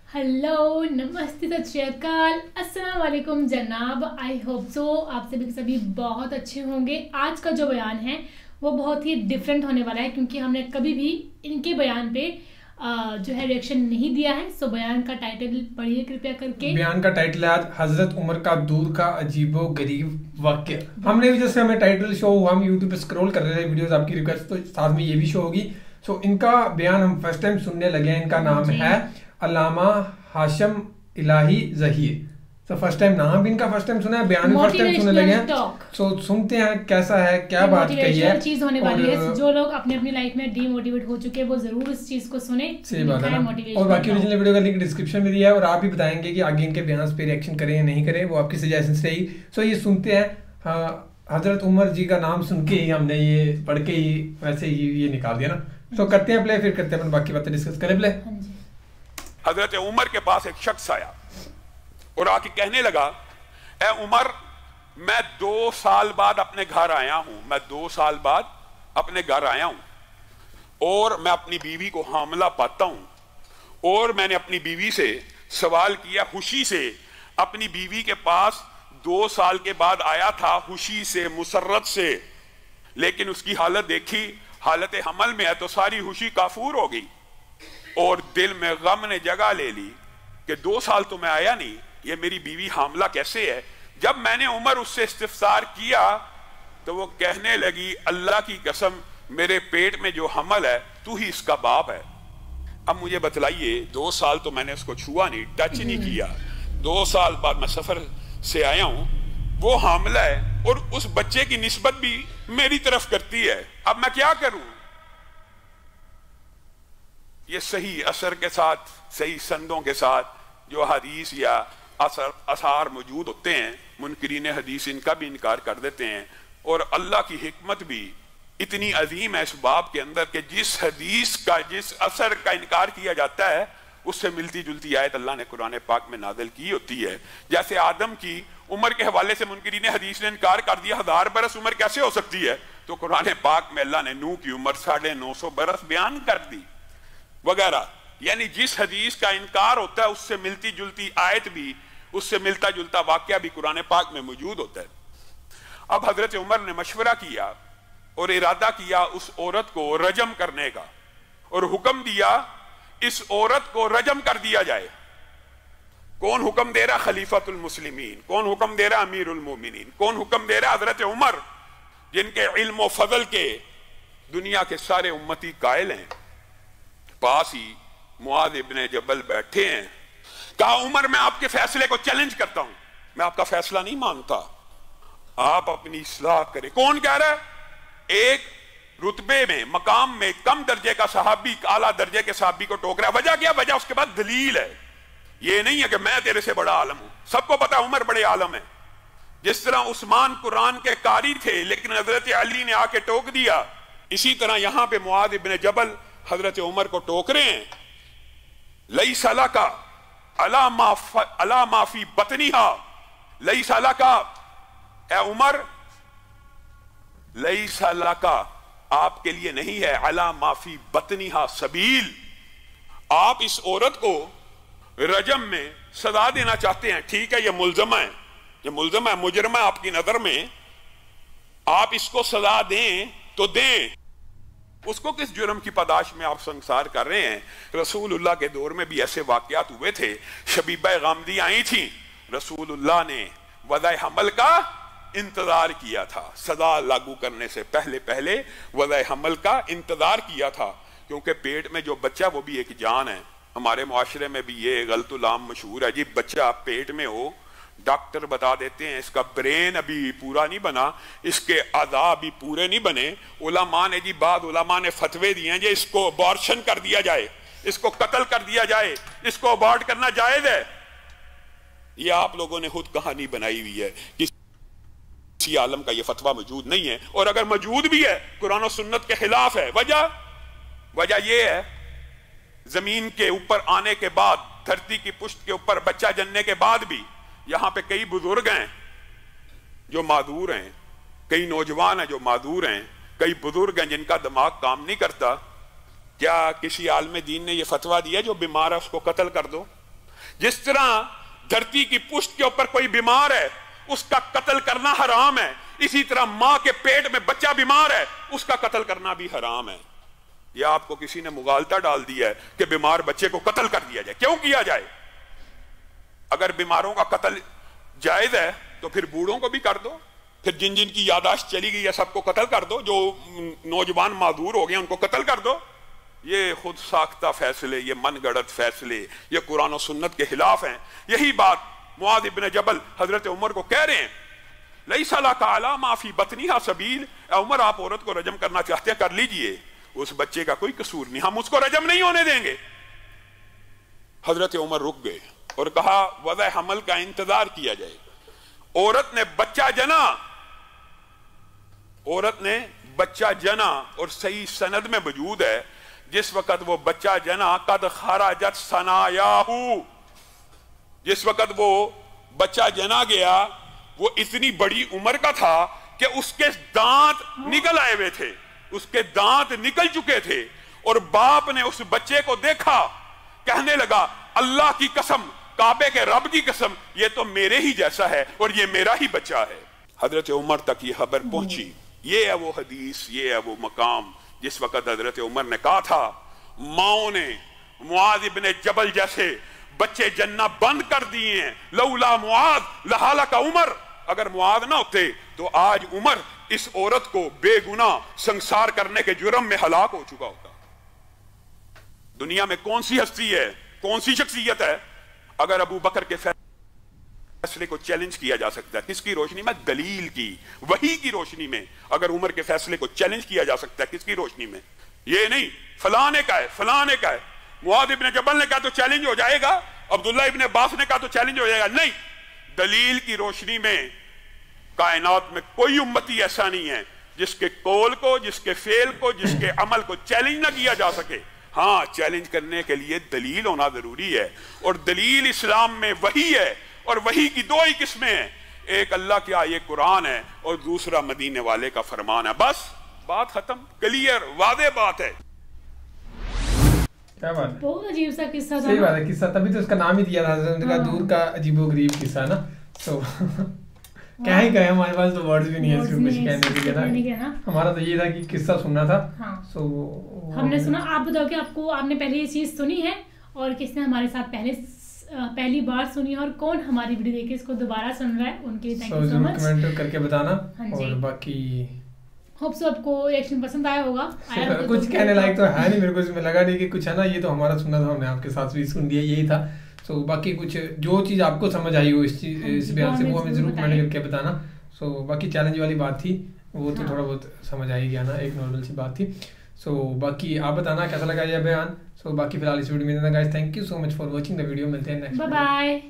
Hello, नमस्ते, सत श्री अकाल, अस्सलाम वालेकुम जनाब। आई होप सो आप सभी बहुत अच्छे होंगे। आज का जो बयान है वो बहुत ही डिफरेंट होने वाला है क्योंकि हमने कभी भी इनके बयान पे जो है रिएक्शन नहीं दिया है। सो बयान का टाइटल पढ़िए कृपया करके। बयान का टाइटल है आज हजरत उमर का दूर का अजीबो गरीब वाक़या। हमने भी जैसे हमें टाइटल शो हुआ, हम यूट्यूब पे स्क्रॉल कर रहे थे वीडियोस, आपकी रिक्वेस्ट तो साथ में ये भी शो होगी। सो इनका बयान हम फर्स्ट टाइम सुनने लगे हैं। इनका नाम है अल्लामा हाशिम इलाही ज़हीर। तो फर्स्ट टाइम नाम भी इनका फर्स्ट टाइम सुना है, बयान भी फर्स्ट टाइम सुनने लगे हैं। सो सुनते हैं कैसा है, क्या बात कही है। चीज होने वाली है। जो लोग अपने अपनी लाइफ में डीमोटिवेट हो चुके हैं वो जरूर इस चीज को सुने। सही बात है ना। और बाकी ओरिजिनल वीडियो का लिंक डिस्क्रिप्शन में दिया है और आप भी बताएंगे कि आगे इनके बयान पे रिएक्शन करें या नहीं करें, वो आपकी सजेशन रहेगी। सो ये सुनते हैं। हजरत उमर जी का नाम सुन के ही हमने ये पढ़ के ही वैसे ही ये निकाल दिया ना। तो करते हैं प्ले, फिर करते हैं बाकी बातें डिस्कस करें। प्ले। हजरत उमर के पास एक शख्स आया और आके कहने लगा, ए उमर, मैं 2 साल बाद अपने घर आया हूं। मैं 2 साल बाद अपने घर आया हूं और मैं अपनी बीवी को हामला पाता हूं। और मैंने अपनी बीवी से सवाल किया, खुशी से अपनी बीवी के पास 2 साल के बाद आया था, खुशी से, मुसर्रत से, लेकिन उसकी हालत देखी, हालत हमल में है तो सारी खुशी काफूर हो गई और दिल में गम ने जगह ले ली कि 2 साल तो मैं आया नहीं, ये मेरी बीवी हामला कैसे है। जब मैंने उमर उससे इस्तिफसार किया तो वो कहने लगी, अल्लाह की कसम, मेरे पेट में जो हमल है तू ही इसका बाप है। अब मुझे बतलाइए, 2 साल तो मैंने उसको छुआ नहीं, टच नहीं किया, 2 साल बाद मैं सफर से आया हूं, वो हामला है और उस बच्चे की निस्बत भी मेरी तरफ करती है। अब मैं क्या करूं। ये सही असर के साथ, सही संदों के साथ जो हदीस या असार मौजूद होते हैं, मुनकरीन हदीस इनका भी इनकार कर देते हैं। और अल्लाह की हिकमत भी इतनी अजीम है इस बाब के अंदर कि जिस हदीस का, जिस असर का इनकार किया जाता है उससे मिलती जुलती आयत अल्लाह ने कुरान पाक में नाजिल की होती है। जैसे आदम की उम्र के हवाले से मुनकरीन हदीस ने इनकार कर दिया, 1000 बरस उम्र कैसे हो सकती है, तो कुरान पाक में अल्लाह ने नूह की उम्र 950 बरस बयान कर दी वगैरह। यानी जिस हदीस का इनकार होता है उससे मिलती जुलती आयत भी, उससे मिलता जुलता वाकया भी कुरान पाक में मौजूद होता है। अब हजरत उमर ने मशवरा किया और इरादा किया उस औरत को रजम करने का और हुक्म दिया इस औरत को रजम कर दिया जाए। कौन हुक्म दे रहा? खलीफतुल मुस्लिमीन। कौन हुक्म दे रहा? अमीरुल मोमिनीन। कौन हुक्म दे रहा? हजरत उमर, जिनके इल्म और फजल के दुनिया के सारे उम्मती कायल हैं। पास ही मुआज इब्ने जबल बैठे हैं। कहा, उमर, मैं आपके फैसले को चैलेंज करता हूं, मैं आपका फैसला नहीं मानता, आप अपनी इस्लाह करें। कौन कह रहा है? एक रुतबे में, मकाम में कम दर्जे का सहाबी आला दर्जे के सहाबी को टोक रहा है। वजह क्या? वजह उसके बाद दलील है। ये नहीं है कि मैं तेरे से बड़ा आलम हूं, सबको पता उमर बड़े आलम है। जिस तरह उस्मान कुरान के कारी थे लेकिन हजरत अली ने आके टोक दिया, इसी तरह यहां पे मुआज इब्ने जबल हजरत उमर को टोक रहे हैं। लई सला का अला माफी बतनीहा, लई सला का, ए उमर, लई सला का आपके लिए नहीं है, अला माफी बतनीहा सबील। आप इस औरत को रजम में सजा देना चाहते हैं, ठीक है, ये मुलजमा है, ये मुलजमा है, मुजरमा आपकी नजर में, आप इसको सजा दें तो दें। उसको किस जुर्म की पदाश में आप संसार कर रहे हैं? रसूलुल्लाह के दौर में भी ऐसे वाकयात हुए थे। शबीबा गामदी आई थी, रसूलुल्लाह ने वज़ाए हमल का इंतजार किया था, सजा लागू करने से पहले पहले वज़ाए हमल का इंतजार किया था, क्योंकि पेट में जो बच्चा वो भी एक जान है। हमारे मुआशरे में भी ये गलतुल आम मशहूर है जी, बच्चा पेट में हो, डॉक्टर बता देते हैं इसका ब्रेन अभी पूरा नहीं बना, इसके आधा भी पूरे नहीं बने। उलमा ने जी, बाद उलमा ने फतवे दिए हैं जी, इसको अबॉर्शन कर दिया जाए, इसको कत्ल कर दिया जाए, इसको अबॉर्ट करना जायज है। ये आप लोगों ने खुद कहानी बनाई हुई है, किसी आलम का ये फतवा मौजूद नहीं है, और अगर मौजूद भी है कुरान और सुन्नत के खिलाफ है। वजह यह है, जमीन के ऊपर आने के बाद, धरती की पुष्ट के ऊपर बच्चा जनने के बाद भी यहां पे कई बुजुर्ग हैं जो मादूर हैं, कई नौजवान हैं जो मादूर हैं, कई बुजुर्ग हैं जिनका दिमाग काम नहीं करता। क्या किसी आलम दीन ने यह फतवा दिया जो बीमार है उसको कत्ल कर दो? जिस तरह धरती की पुष्ट के ऊपर कोई बीमार है, उसका कत्ल करना हराम है, इसी तरह मां के पेट में बच्चा बीमार है, उसका कत्ल करना भी हराम है। यह आपको किसी ने मुगालता डाल दिया है कि बीमार बच्चे को कत्ल कर दिया जाए। क्यों किया जाए? अगर बीमारों का कत्ल जायज है तो फिर बूढ़ों को भी कर दो, फिर जिन जिन की यादाश्त चली गई है सबको कत्ल कर दो, जो नौजवान मादूर हो गए उनको कत्ल कर दो। ये खुद साख्ता फैसले, ये मनगढ़ंत फैसले, ये कुरान और सुन्नत के खिलाफ हैं। यही बात मुआद इब्न जबल हजरत उमर को कह रहे हैं, लैसा लका अला मा फी बतनिहा सबील, उमर आप औरत को रजम करना चाहते हैं कर लीजिए, उस बच्चे का कोई कसूर नहीं, हम उसको रजम नहीं होने देंगे। हजरत उमर रुक गए और कहा वज़ा हमल का इंतजार किया जाए। औरत ने बच्चा जना, औरत ने बच्चा जना, और सही सनद में मौजूद है जिस वक्त वो बच्चा जना कद खराजत सनायाहू, जिस वक्त वो बच्चा जना गया वो इतनी बड़ी उम्र का था कि उसके दांत निकल आए हुए थे, उसके दांत निकल चुके थे, और बाप ने उस बच्चे को देखा, कहने लगा अल्लाह की कसम, काबे के रब की कसम, ये तो मेरे ही जैसा है और ये मेरा ही बच्चा है। हजरत उमर तक ये खबर पहुंची। ये है वो हदीस, ये है वो मकाम जिस वक्त हजरत उमर ने कहा था माओ ने मुआद इब्ने जबल जैसे बच्चे जन्ना बंद कर दिए हैं, लौला मुआद लहाला का उमर, अगर मुआद ना होते तो आज उमर इस औरत को बेगुनाह संसार करने के जुर्म में हलाक हो चुका होता। दुनिया में कौन सी हस्ती है, कौन सी शख्सियत है, अगर अबू बकर के फैसले को चैलेंज किया जा सकता है, किसकी रोशनी में? दलील की, वही की रोशनी में। अगर उमर के फैसले को चैलेंज किया जा सकता है, किसकी रोशनी में? ये नहीं फलाने का है, फलाने का है। मुआद इब्ने जबल ने कहा तो चैलेंज हो जाएगा, अब्दुल्ला इब्ने अब्बास ने कहा तो चैलेंज हो जाएगा, नहीं, दलील की रोशनी में। कायनात में कोई उम्मती ऐसा नहीं है जिसके कौल को, जिसके फेल को, जिसके अमल को चैलेंज ना किया जा सके। हाँ, चैलेंज करने के लिए दलील होना जरूरी है, और दलील इस्लाम में वही है, और वही की दो ही किस्में हैं, एक अल्लाह की आयत कुरान है और दूसरा मदीने वाले का फरमान है। बस बात खत्म, क्लियर वादे बात है। क्या बात है, बहुत अजीब सा किस्सा था। सही बात है, किस्सा तभी तो उसका नाम ही दिया था हजरत का दूर का अजीबोगरीब किस्सा ना। सो क्या ही कहे, हमारे पास तो वर्ड्स भी नहीं है इसको कुछ कहने के लिए ना। हमारा तो ये था कि किस्सा सुनना था। हाँ। सो हमने सुना। आप बताओ कि आपने पहले ये चीज सुनी है और किसने हमारे साथ पहली बार सुनी है, और कौन हमारी वीडियो देख के इसको दोबारा सुन रहा है, उनके लिए thank you so much. Comment करके बताना। और बाकी होप सो आपको रिएक्शन पसंद आया होगा। कुछ कहने लायक तो है नहीं, मेरे को इसमें लगा नहीं कि कुछ है ना, ये तो हमारा सुना था, हमने आपके साथ भी सुन दिया, यही था। सो बाकी कुछ जो चीज़ आपको समझ आई हो इस बयान से वो हमें जरूर कमेंट करके बताना। सो बाकी चैलेंज वाली बात थी वो तो थोड़ा बहुत समझ आई गया ना, एक नॉर्मल सी बात थी। सो बाकी आप बताना कैसा लगा ये बयान। सो बाकी फिलहाल इस वीडियो में इतना guys, thank you so much for watching the video. मिलते हैं नेक्स्ट, बाय बाय।